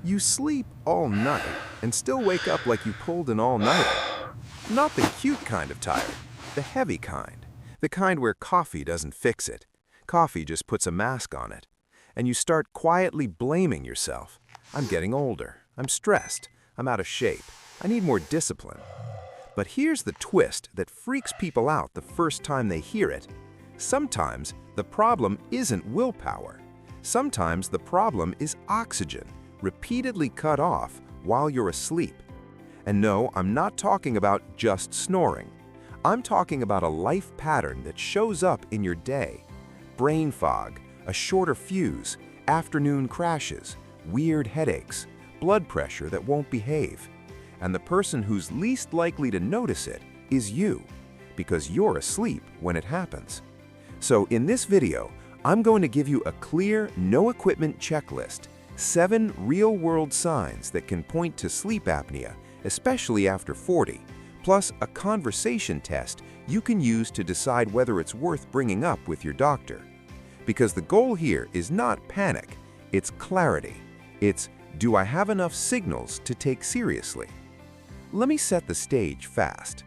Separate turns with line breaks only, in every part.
You sleep all night and still wake up like you pulled an all-nighter. Not the cute kind of tired, the heavy kind. The kind where coffee doesn't fix it. Coffee just puts a mask on it. And you start quietly blaming yourself. I'm getting older. I'm stressed. I'm out of shape. I need more discipline. But here's the twist that freaks people out the first time they hear it. Sometimes the problem isn't willpower. Sometimes the problem is oxygen, repeatedly cut off while you're asleep. And no, I'm not talking about just snoring. I'm talking about a life pattern that shows up in your day. Brain fog, a shorter fuse, afternoon crashes, weird headaches, blood pressure that won't behave. And the person who's least likely to notice it is you, because you're asleep when it happens. So in this video, I'm going to give you a clear, no-equipment checklist, 7 real-world signs that can point to sleep apnea, especially after 40, plus a conversation test you can use to decide whether it's worth bringing up with your doctor. Because the goal here is not panic, it's clarity. It's, do I have enough signals to take seriously? Let me set the stage fast.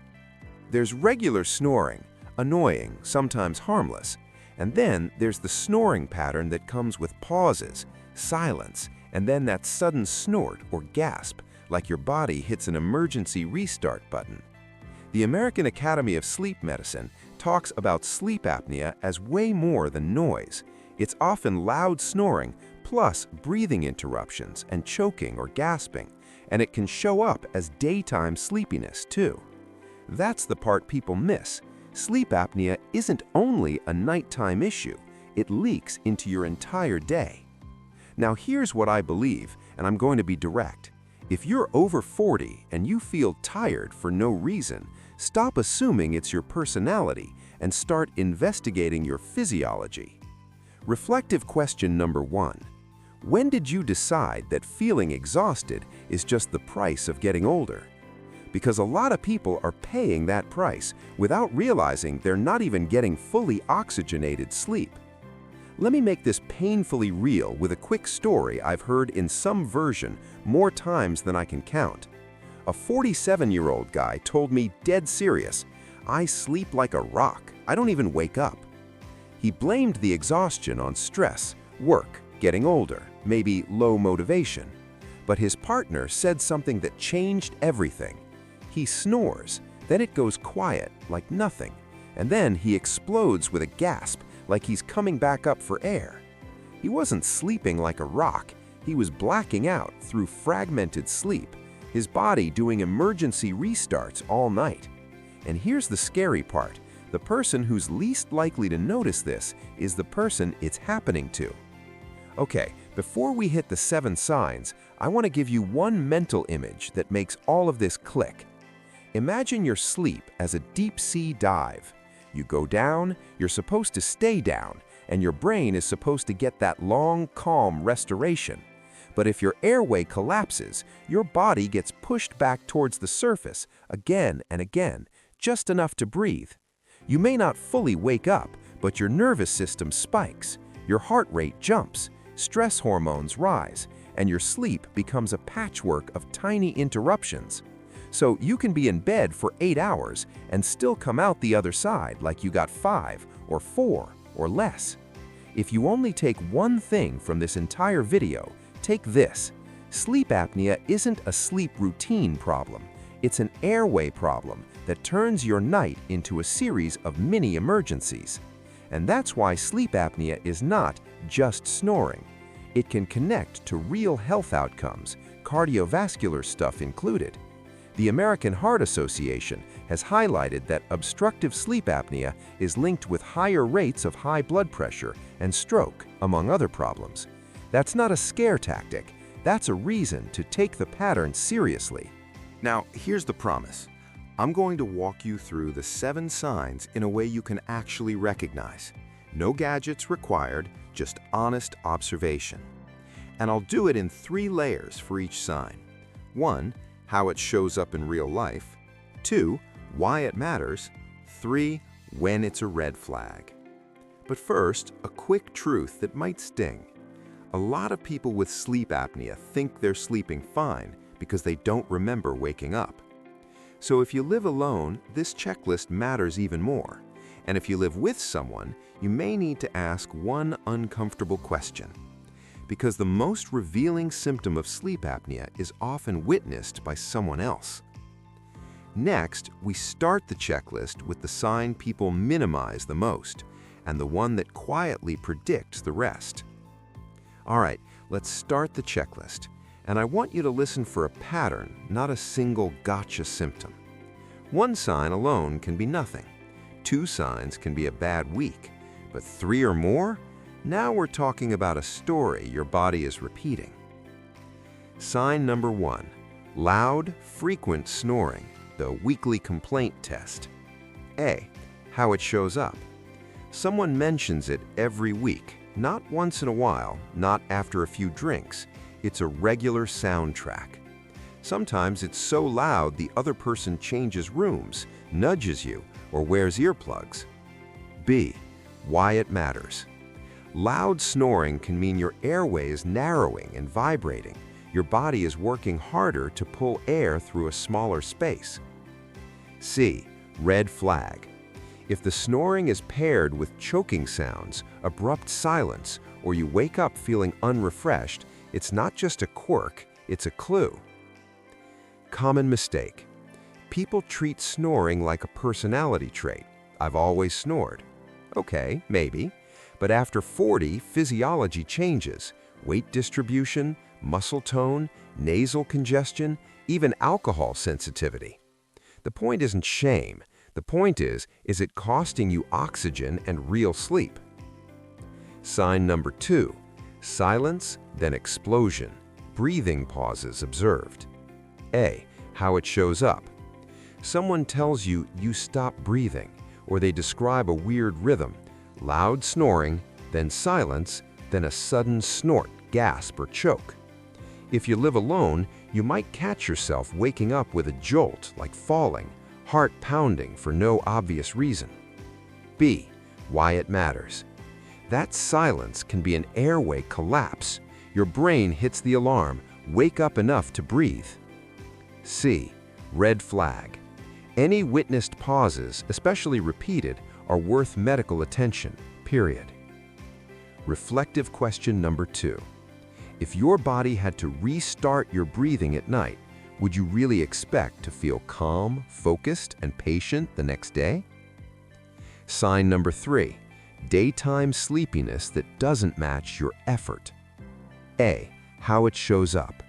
There's regular snoring, annoying, sometimes harmless, and then there's the snoring pattern that comes with pauses, silence, and then that sudden snort or gasp, like your body hits an emergency restart button. The American Academy of Sleep Medicine talks about sleep apnea as way more than noise. It's often loud snoring plus breathing interruptions and choking or gasping, and it can show up as daytime sleepiness too. That's the part people miss. Sleep apnea isn't only a nighttime issue, it leaks into your entire day. Now here's what I believe, and I'm going to be direct. If you're over 40 and you feel tired for no reason, stop assuming it's your personality and start investigating your physiology. Reflective question number 1. When did you decide that feeling exhausted is just the price of getting older? Because a lot of people are paying that price without realizing they're not even getting fully oxygenated sleep. Let me make this painfully real with a quick story I've heard in some version more times than I can count. A 47-year-old guy told me dead serious, "I sleep like a rock. I don't even wake up." He blamed the exhaustion on stress, work, getting older, maybe low motivation. But his partner said something that changed everything. He snores, then it goes quiet, like nothing, and then he explodes with a gasp, like he's coming back up for air. He wasn't sleeping like a rock, he was blacking out through fragmented sleep, his body doing emergency restarts all night. And here's the scary part, the person who's least likely to notice this is the person it's happening to. Okay, before we hit the 7 signs, I want to give you one mental image that makes all of this click. Imagine your sleep as a deep-sea dive. You go down, you're supposed to stay down, and your brain is supposed to get that long, calm restoration. But if your airway collapses, your body gets pushed back towards the surface again and again, just enough to breathe. You may not fully wake up, but your nervous system spikes, your heart rate jumps, stress hormones rise, and your sleep becomes a patchwork of tiny interruptions. So you can be in bed for 8 hours and still come out the other side like you got 5 or 4 or less. If you only take one thing from this entire video, take this. Sleep apnea isn't a sleep routine problem. It's an airway problem that turns your night into a series of mini emergencies. And that's why sleep apnea is not just snoring. It can connect to real health outcomes, cardiovascular stuff included. The American Heart Association has highlighted that obstructive sleep apnea is linked with higher rates of high blood pressure and stroke, among other problems. That's not a scare tactic. That's a reason to take the pattern seriously. Now, here's the promise. I'm going to walk you through the 7 signs in a way you can actually recognize. No gadgets required, just honest observation. And I'll do it in 3 layers for each sign. 1, how it shows up in real life. 2, why it matters. 3, when it's a red flag. But first, a quick truth that might sting. A lot of people with sleep apnea think they're sleeping fine because they don't remember waking up. So if you live alone, this checklist matters even more. And if you live with someone, you may need to ask one uncomfortable question. Because the most revealing symptom of sleep apnea is often witnessed by someone else. Next, we start the checklist with the sign people minimize the most, and the one that quietly predicts the rest. All right, let's start the checklist. And I want you to listen for a pattern, not a single gotcha symptom. One sign alone can be nothing. 2 signs can be a bad week. But 3 or more? Now we're talking about a story your body is repeating. Sign number 1, loud, frequent snoring, the weekly complaint test. A, how it shows up. Someone mentions it every week, not once in a while, not after a few drinks. It's a regular soundtrack. Sometimes it's so loud the other person changes rooms, nudges you, or wears earplugs. B, why it matters. Loud snoring can mean your airway is narrowing and vibrating. Your body is working harder to pull air through a smaller space. C, red flag. If the snoring is paired with choking sounds, abrupt silence, or you wake up feeling unrefreshed, it's not just a quirk, it's a clue. Common mistake. People treat snoring like a personality trait. I've always snored. Okay, maybe. But after 40, physiology changes. Weight distribution, muscle tone, nasal congestion, even alcohol sensitivity. The point isn't shame. The point is it costing you oxygen and real sleep? Sign number 2, silence, then explosion. Breathing pauses observed. A, how it shows up. Someone tells you stop breathing, or they describe a weird rhythm. Loud snoring, then silence, then a sudden snort, gasp, or choke. If you live alone, you might catch yourself waking up with a jolt, like falling, heart pounding for no obvious reason. B, why it matters. That silence can be an airway collapse. Your brain hits the alarm, wake up enough to breathe. C, red flag. Any witnessed pauses, especially repeated, are worth medical attention, period. Reflective question number 2. If your body had to restart your breathing at night, would you really expect to feel calm, focused, and patient the next day? Sign number 3, daytime sleepiness that doesn't match your effort. A, how it shows up.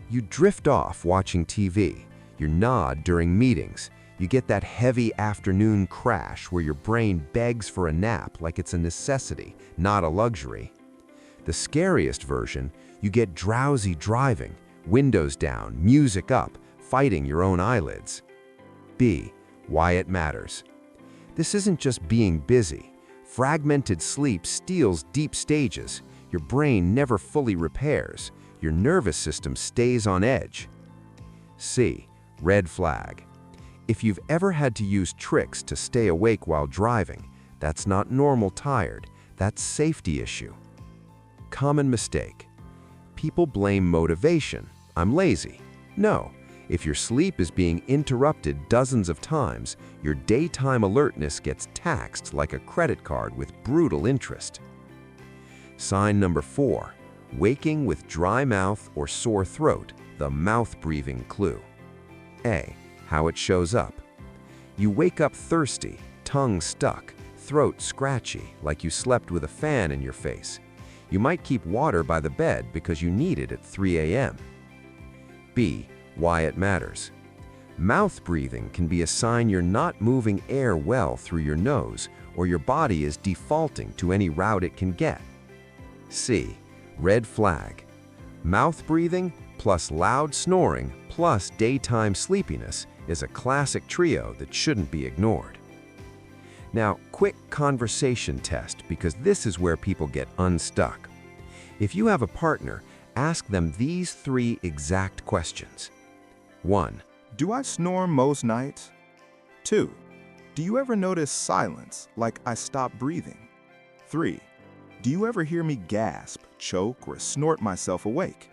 You drift off watching TV, you nod during meetings, you get that heavy afternoon crash where your brain begs for a nap like it's a necessity, not a luxury. The scariest version, you get drowsy driving, windows down, music up, fighting your own eyelids. B, why it matters. This isn't just being busy. Fragmented sleep steals deep stages. Your brain never fully repairs. Your nervous system stays on edge. C, red flag. If you've ever had to use tricks to stay awake while driving, that's not normal tired, that's safety issue. Common mistake. People blame motivation. I'm lazy. No, if your sleep is being interrupted dozens of times, your daytime alertness gets taxed like a credit card with brutal interest. Sign number 4, waking with dry mouth or sore throat, the mouth-breathing clue. A, how it shows up. You wake up thirsty, tongue stuck, throat scratchy, like you slept with a fan in your face. You might keep water by the bed because you need it at 3 a.m. B, why it matters. Mouth breathing can be a sign you're not moving air well through your nose, or your body is defaulting to any route it can get. C, red flag. Mouth breathing plus loud snoring plus daytime sleepiness is a classic trio that shouldn't be ignored. Now, quick conversation test, because this is where people get unstuck. If you have a partner, ask them these 3 exact questions. 1.
Do I snore most nights? 2. Do you ever notice silence, like I stop breathing? 3. Do you ever hear me gasp, choke, or snort myself awake?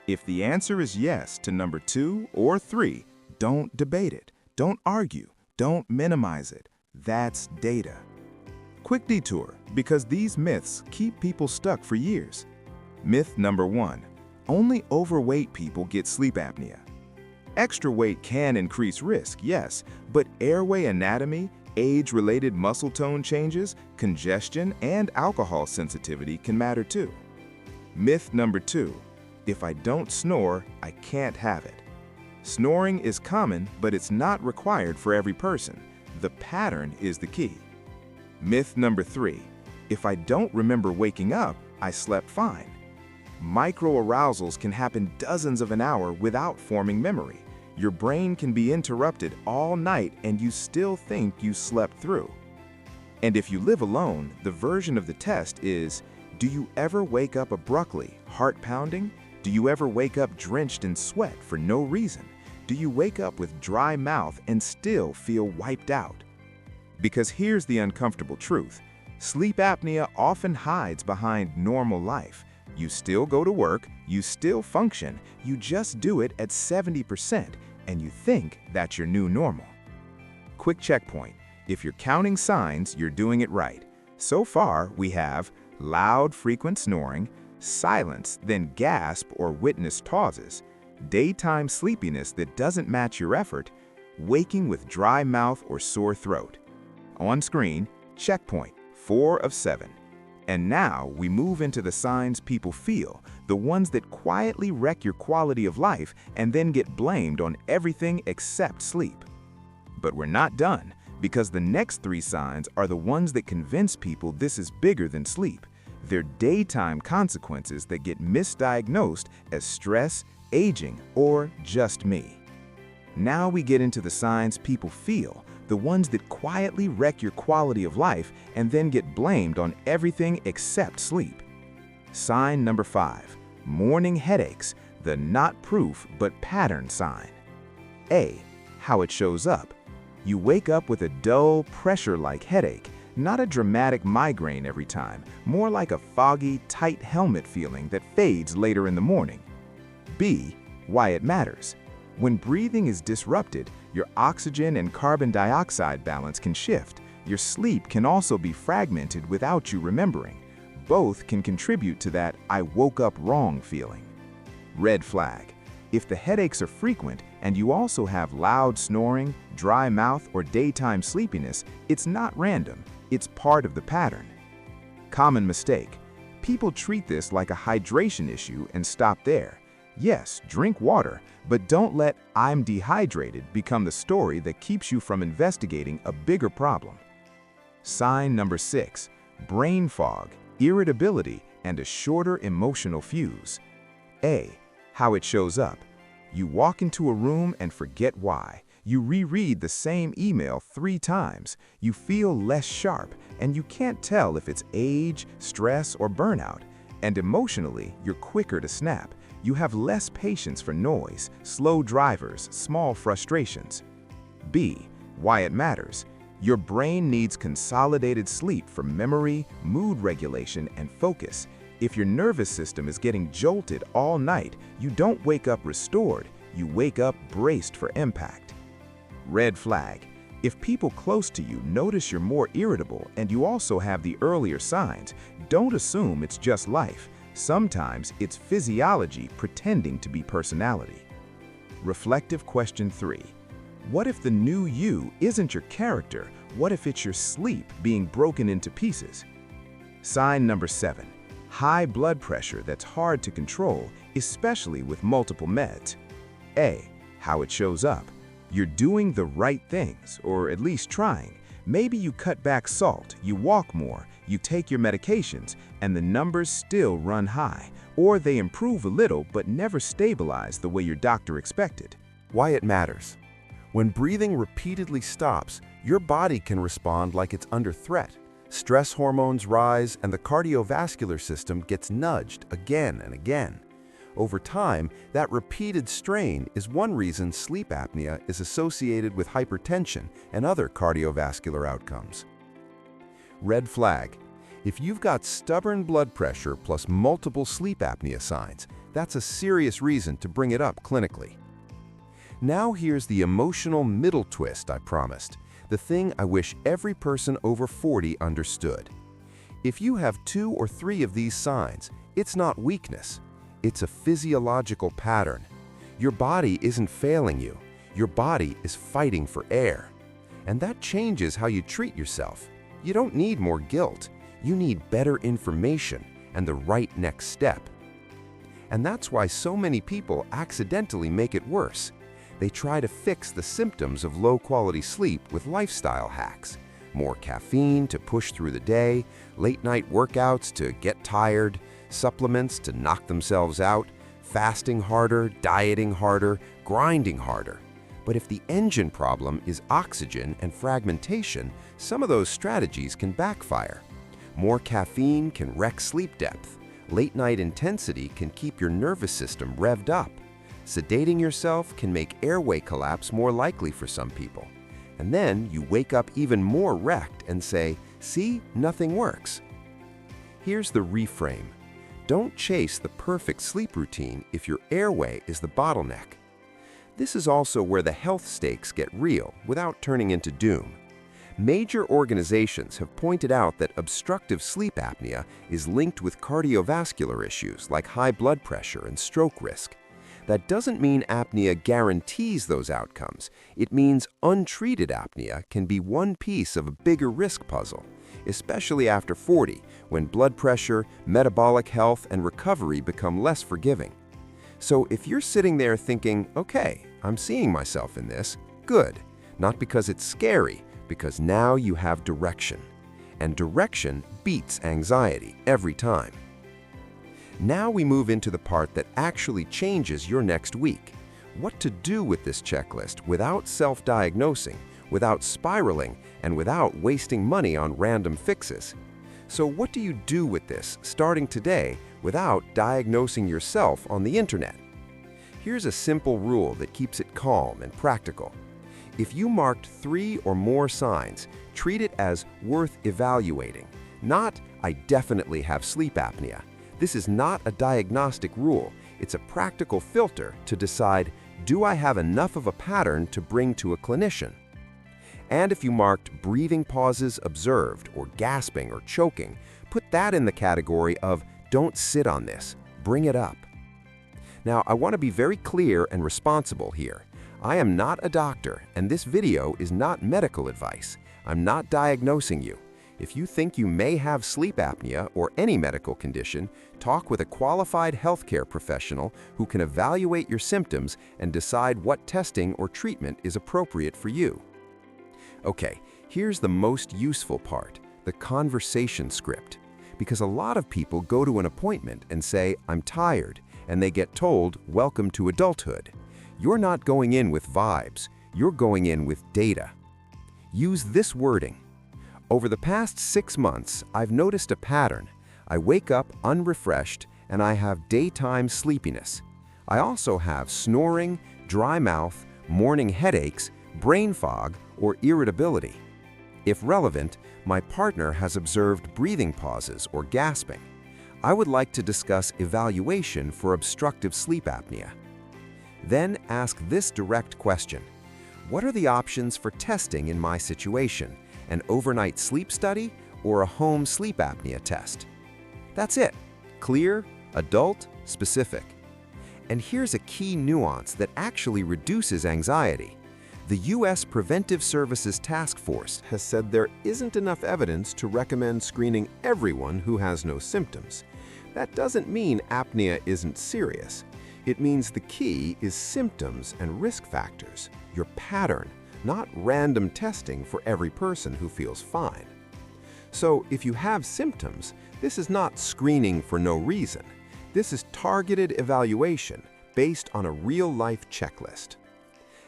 If the answer is yes to number 2 or 3, don't debate it. Don't argue. Don't minimize it. That's data. Quick detour, because these myths keep people stuck for years. Myth number 1. Only overweight people get sleep apnea. Extra weight can increase risk, yes, but airway anatomy, age-related muscle tone changes, congestion, and alcohol sensitivity can matter too. Myth number 2. If I don't snore, I can't have it. Snoring is common, but it's not required for every person. The pattern is the key. Myth number 3. If I don't remember waking up, I slept fine. Microarousals can happen dozens of an hour without forming memory. Your brain can be interrupted all night and you still think you slept through. And if you live alone, the version of the test is, do you ever wake up abruptly, heart pounding? Do you ever wake up drenched in sweat for no reason? Do you wake up with dry mouth and still feel wiped out? Because here's the uncomfortable truth. Sleep apnea often hides behind normal life. You still go to work, you still function, you just do it at 70%, and you think that's your new normal. Quick checkpoint. If you're counting signs, you're doing it right. So far, we have loud, frequent snoring, silence, then gasp or witnessed pauses, daytime sleepiness that doesn't match your effort, waking with dry mouth or sore throat. On screen, checkpoint, 4 of 7. And now we move into the signs people feel, the ones that quietly wreck your quality of life and then get blamed on everything except sleep. But we're not done, because the next 3 signs are the ones that convince people this is bigger than sleep. They're daytime consequences that get misdiagnosed as stress, aging, or just me. Now we get into the signs people feel, the ones that quietly wreck your quality of life and then get blamed on everything except sleep. Sign number 5, morning headaches, the not proof but pattern sign. A, how it shows up. You wake up with a dull, pressure-like headache, not a dramatic migraine every time, more like a foggy, tight helmet feeling that fades later in the morning. B, why it matters. When breathing is disrupted, your oxygen and carbon dioxide balance can shift. Your sleep can also be fragmented without you remembering. Both can contribute to that "I woke up wrong" feeling. Red flag. If the headaches are frequent and you also have loud snoring, dry mouth, or daytime sleepiness, it's not random. It's part of the pattern. Common mistake. People treat this like a hydration issue and stop there. Yes, drink water, but don't let "I'm dehydrated" become the story that keeps you from investigating a bigger problem. Sign number 6, brain fog, irritability, and a shorter emotional fuse. A, how it shows up. You walk into a room and forget why. You reread the same email 3 times. You feel less sharp, and you can't tell if it's age, stress, or burnout. And emotionally, you're quicker to snap. You have less patience for noise, slow drivers, small frustrations. B, why it matters. Your brain needs consolidated sleep for memory, mood regulation, and focus. If your nervous system is getting jolted all night, you don't wake up restored, you wake up braced for impact. Red flag. If people close to you notice you're more irritable and you also have the earlier signs, don't assume it's just life. Sometimes it's physiology pretending to be personality. Reflective question 3. What if the new you isn't your character? What if it's your sleep being broken into pieces? Sign number 7. High blood pressure that's hard to control, especially with multiple meds. A, how it shows up. You're doing the right things, or at least trying. Maybe you cut back salt, you walk more, you take your medications, and the numbers still run high, or they improve a little but never stabilize the way your doctor expected.
Why it matters. When breathing repeatedly stops, your body can respond like it's under threat. Stress hormones rise and the cardiovascular system gets nudged again and again. Over time, that repeated strain is one reason sleep apnea is associated with hypertension and other cardiovascular outcomes. Red flag. If you've got stubborn blood pressure plus multiple sleep apnea signs, that's a serious reason to bring it up clinically. Now here's the emotional middle twist I promised, the thing I wish every person over 40 understood. If you have 2 or 3 of these signs, it's not weakness. It's a physiological pattern. Your body isn't failing you. Your body is fighting for air. And that changes how you treat yourself. You don't need more guilt. You need better information and the right next step. And that's why so many people accidentally make it worse. They try to fix the symptoms of low-quality sleep with lifestyle hacks. More caffeine to push through the day, late-night workouts to get tired, supplements to knock themselves out, fasting harder, dieting harder, grinding harder. But if the engine problem is oxygen and fragmentation, some of those strategies can backfire. More caffeine can wreck sleep depth. Late-night intensity can keep your nervous system revved up. Sedating yourself can make airway collapse more likely for some people. And then you wake up even more wrecked and say, "See, nothing works." Here's the reframe. Don't chase the perfect sleep routine if your airway is the bottleneck. This is also where the health stakes get real without turning into doom. Major organizations have pointed out that obstructive sleep apnea is linked with cardiovascular issues like high blood pressure and stroke risk. That doesn't mean apnea guarantees those outcomes. It means untreated apnea can be one piece of a bigger risk puzzle, especially after 40, when blood pressure, metabolic health, and recovery become less forgiving. So if you're sitting there thinking, "Okay, I'm seeing myself in this," good. Not because it's scary, because now you have direction. And direction beats anxiety every time. Now we move into the part that actually changes your next week. What to do with this checklist without self-diagnosing, without spiraling, and without wasting money on random fixes. So what do you do with this starting today without diagnosing yourself on the internet? Here's a simple rule that keeps it calm and practical. If you marked 3 or more signs, treat it as worth evaluating, not "I definitely have sleep apnea." This is not a diagnostic rule. It's a practical filter to decide, do I have enough of a pattern to bring to a clinician? And if you marked breathing pauses observed or gasping or choking, put that in the category of don't sit on this, bring it up. Now, I want to be very clear and responsible here. I am not a doctor, and this video is not medical advice. I'm not diagnosing you. If you think you may have sleep apnea or any medical condition, talk with a qualified healthcare professional who can evaluate your symptoms and decide what testing or treatment is appropriate for you. Okay, here's the most useful part, the conversation script. Because a lot of people go to an appointment and say, "I'm tired," and they get told, "Welcome to adulthood." You're not going in with vibes, you're going in with data. Use this wording. Over the past 6 months, I've noticed a pattern. I wake up unrefreshed and I have daytime sleepiness. I also have snoring, dry mouth, morning headaches, brain fog, or irritability. If relevant, my partner has observed breathing pauses or gasping. I would like to discuss evaluation for obstructive sleep apnea. Then ask this direct question. What are the options for testing in my situation? An overnight sleep study or a home sleep apnea test? That's it. Clear, adult, specific. And here's a key nuance that actually reduces anxiety. The U.S. Preventive Services Task Force has said there isn't enough evidence to recommend screening everyone who has no symptoms. That doesn't mean apnea isn't serious. It means the key is symptoms and risk factors, your pattern, not random testing for every person who feels fine. So if you have symptoms, this is not screening for no reason. This is targeted evaluation based on a real-life checklist.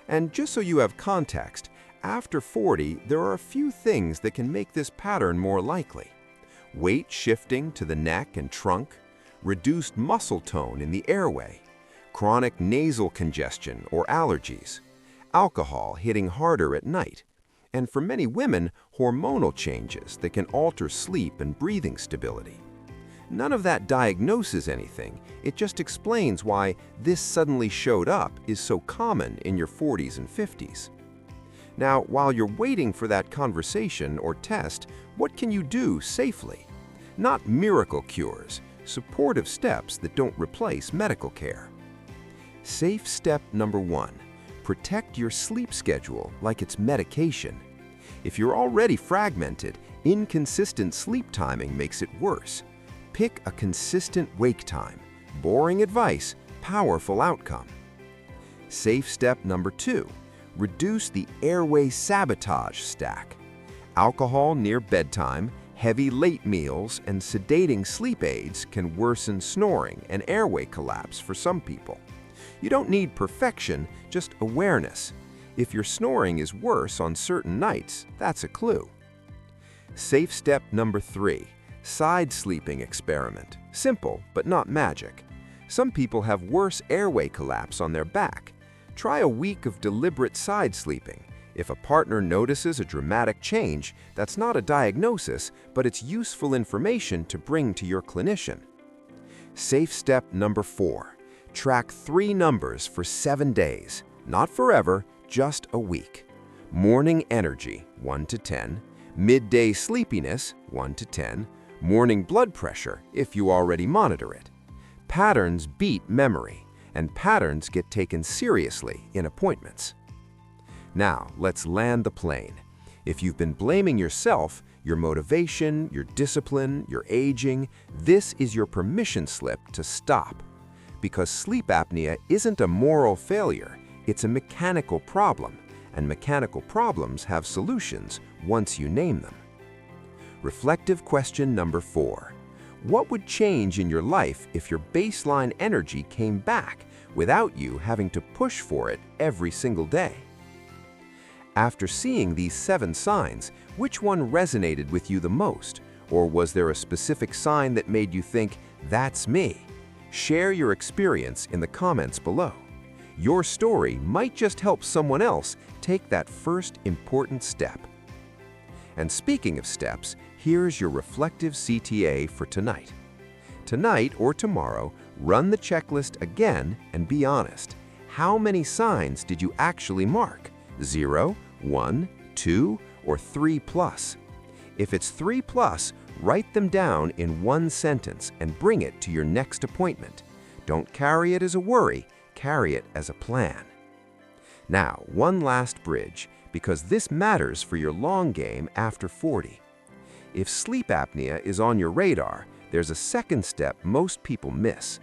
And just so you have context, after 40, there are a few things that can make this pattern more likely. Weight shifting to the neck and trunk, reduced muscle tone in the airway, chronic nasal congestion or allergies, alcohol hitting harder at night,
and for many women, hormonal changes that can alter sleep and breathing stability. None of that diagnoses anything, it just explains why this suddenly showed up is so common in your 40s and 50s. Now, while you're waiting for that conversation or test, what can you do safely? Not miracle cures, supportive steps that don't replace medical care. Safe step number 1. Protect your sleep schedule like it's medication. If you're already fragmented, inconsistent sleep timing makes it worse. Pick a consistent wake time. Boring advice, powerful outcome. Safe step number 2. Reduce the airway sabotage stack. Alcohol near bedtime, heavy late meals, and sedating sleep aids can worsen snoring and airway collapse for some people. You don't need perfection, just awareness. If your snoring is worse on certain nights, that's a clue. Safe step number 3. Side sleeping experiment. Simple, but not magic. Some people have worse airway collapse on their back. Try a week of deliberate side sleeping. If a partner notices a dramatic change, that's not a diagnosis, but it's useful information to bring to your clinician. Safe step number 4. Track 3 numbers for 7 days. Not forever, just a week. Morning energy, 1 to 10. Midday sleepiness, 1 to 10. Morning blood pressure, if you already monitor it. Patterns beat memory, and patterns get taken seriously in appointments. Now, let's land the plane. If you've been blaming yourself, your motivation, your discipline, your aging, this is your permission slip to stop. Because sleep apnea isn't a moral failure, it's a mechanical problem, and mechanical problems have solutions once you name them. Reflective question number 4. What would change in your life if your baseline energy came back without you having to push for it every single day? After seeing these 7 signs, which one resonated with you the most? Or was there a specific sign that made you think, "That's me"? Share your experience in the comments below. Your story might just help someone else take that first important step. And speaking of steps, here's your reflective CTA for tonight. Tonight or tomorrow, run the checklist again and be honest. How many signs did you actually mark? 0, 1, 2, or 3+? If it's 3+, write them down in one sentence and bring it to your next appointment. Don't carry it as a worry, carry it as a plan. Now, one last bridge, because this matters for your long game after 40. If sleep apnea is on your radar, there's a second step most people miss.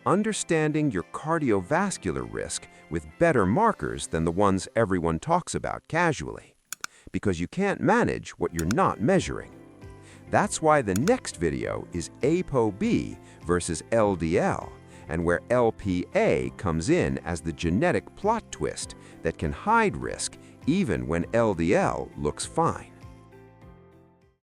Understanding your cardiovascular risk with better markers than the ones everyone talks about casually. Because you can't manage what you're not measuring. That's why the next video is ApoB versus LDL, and where LPA comes in as the genetic plot twist that can hide risk even when LDL looks fine.